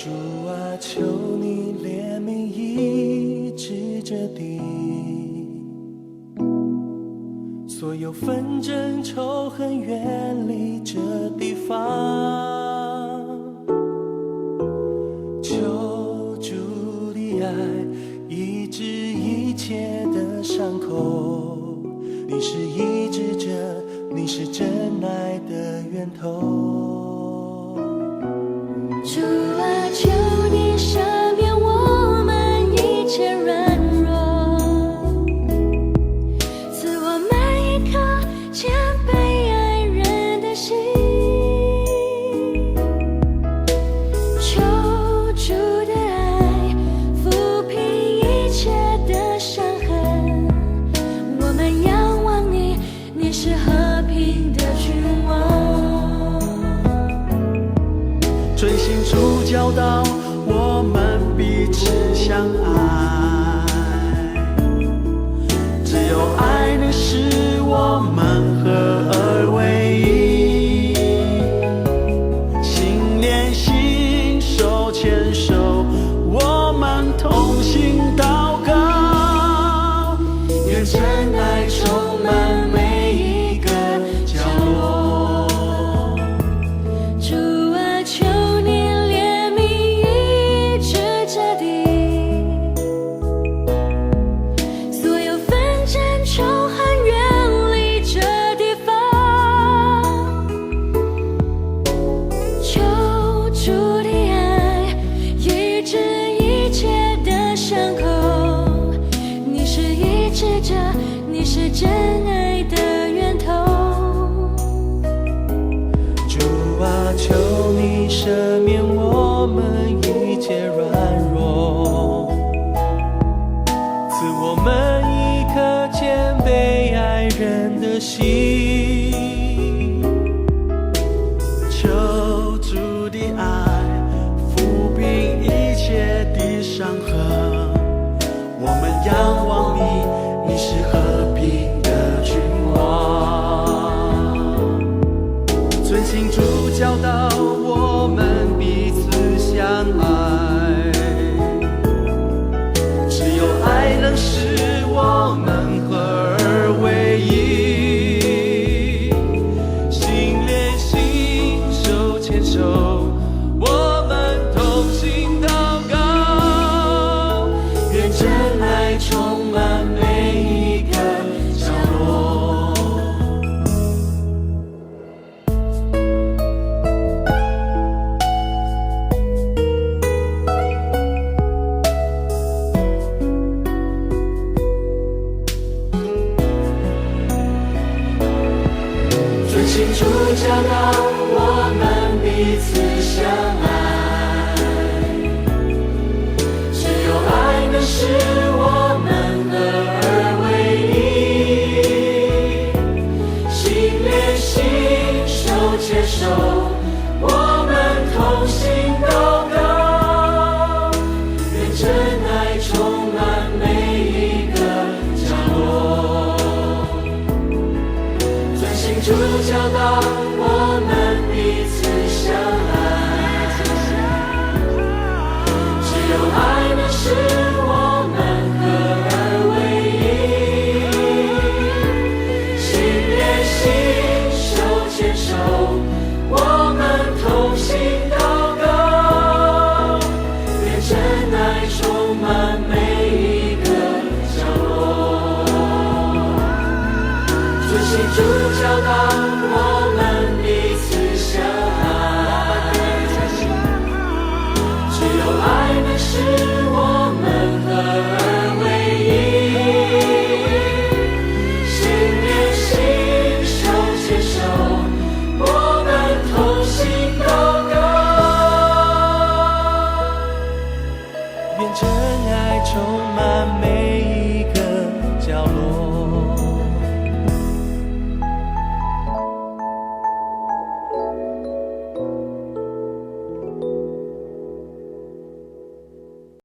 主啊，求你怜悯医治这地，所有纷争仇恨远离这地方。求主的爱医治一切的伤口，你是医治者，你是真爱的源头。主啊，求你赦免我们一切软弱，赐我们一颗谦卑爱人的心。求主的爱抚平一切的伤痕，我们仰望你，你是和平的君王。遵行主教导，我们彼此相爱，只有爱能使我们合而为一，心连心，手牵手，我们同心祷告，愿真爱充满每一个角落。主啊，求你怜悯医治这地，所有纷争仇恨远离这地方。求主的爱医治一切的伤口，你是医治者，你是真爱的源头。主啊，求你赦免我们一切软弱，赐我们一颗谦卑爱人的心。求主的爱抚平一切的伤痕，我们仰望你，你是和平的君王。遵行主教导，我们彼此相爱，只有爱能使我们合而为一，心连心，手牵手，我们同心祷告，愿真爱充满每一个角落。遵行主教导，我们彼此相爱，只有爱能使我们合而为一，心连心，手牵手，我们同心祷告，愿真爱充满每一个角落。遵行主教导，我们彼此相爱，只有爱能使我们合而为一，心连心，手牵手，我们同心祷告，愿真爱充满每一个角落。遵行主教导，我们彼此相爱，只有爱能使我们合而为一，心连心，手牵手，我们同心祷告，愿真爱充满每一个角落。